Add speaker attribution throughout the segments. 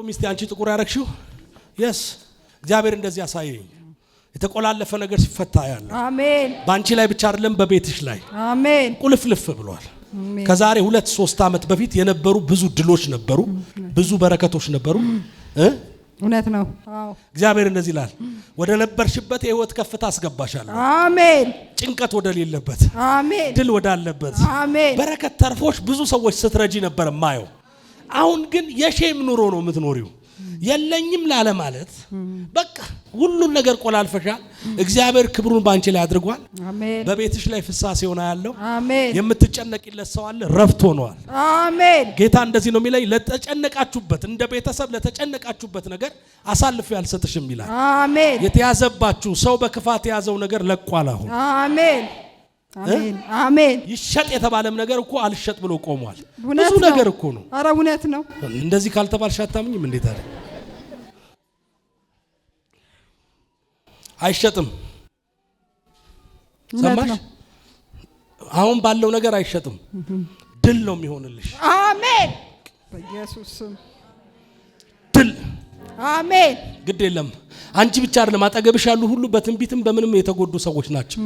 Speaker 1: ቁም እስቲ አንቺ ጥቁር ያረክሽው yes እግዚአብሔር እንደዚህ ያሳየኝ የተቆላለፈ ነገር ሲፈታ ያለ
Speaker 2: አሜን
Speaker 1: ባንቺ ላይ ብቻ አይደለም በቤትሽ ላይ
Speaker 2: አሜን
Speaker 1: ቁልፍልፍ ብሏል ከዛሬ 2-3 አመት በፊት የነበሩ ብዙ ድሎች ነበሩ ብዙ በረከቶች ነበሩ
Speaker 2: እውነት ነው አዎ
Speaker 1: እግዚአብሔር እንደዚህ ይላል ወደ ነበርሽበት የህይወት ከፍታ አስገባሻለሁ
Speaker 2: አሜን
Speaker 1: ጭንቀት ወደ ሌለበት
Speaker 2: አሜን
Speaker 1: ድል ወደ አለበት
Speaker 2: አሜን
Speaker 1: በረከት ተርፎሽ ብዙ ሰዎች ስትረጂ ነበር ማየው አሁን ግን የሼም ኑሮ ነው የምትኖሪው የለኝም ላለ ማለት በቃ ሁሉን ነገር ቆላልፈሻል እግዚአብሔር ክብሩን ባንቺ ላይ አድርጓል
Speaker 2: አሜን
Speaker 1: በቤትሽ ላይ ፍሳሴ ሆነ ያለው
Speaker 2: አሜን
Speaker 1: የምትጨነቂለት ሰው አለ ረፍት ሆኗል
Speaker 2: አሜን
Speaker 1: ጌታ እንደዚህ ነው የሚለኝ ለተጨነቃችሁበት እንደ ቤተሰብ ለተጨነቃችሁበት ነገር አሳልፎ ያልሰጥሽም ይላል
Speaker 2: አሜን
Speaker 1: የተያዘባችሁ ሰው በክፋት የያዘው ነገር ለቋል አሁን
Speaker 2: አሜን አሜን አሜን
Speaker 1: ይሸጥ የተባለም ነገር እኮ አልሸጥ ብሎ ቆሟል
Speaker 2: ብዙ
Speaker 1: ነገር እኮ ነው
Speaker 2: አረ እውነት ነው
Speaker 1: እንደዚህ ካልተባልሽ አታምኝም እንዴት አይደል አይሸጥም ሰማሽ አሁን ባለው ነገር አይሸጥም ድል ነው የሚሆንልሽ
Speaker 2: አሜን በኢየሱስ ስም
Speaker 1: ድል
Speaker 2: አሜን
Speaker 1: ግድ የለም አንቺ ብቻ አይደለም አጠገብሽ ያሉ ሁሉ በትንቢትም በምንም የተጎዱ ሰዎች ናቸው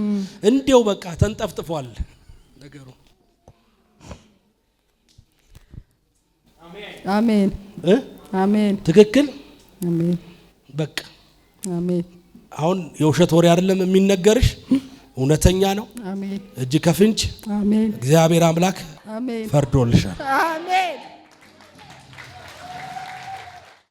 Speaker 1: እንዴው በቃ ተንጠፍጥፏል ነገሩ
Speaker 2: አሜን አሜን
Speaker 1: ትክክል
Speaker 2: አሜን
Speaker 1: በቃ
Speaker 2: አሜን
Speaker 1: አሁን የውሸት ወሬ አይደለም የሚነገርሽ እውነተኛ ነው
Speaker 2: አሜን
Speaker 1: እጅ ከፍንጅ
Speaker 2: አሜን
Speaker 1: እግዚአብሔር አምላክ
Speaker 2: አሜን
Speaker 1: ፈርዶልሻል
Speaker 2: አሜን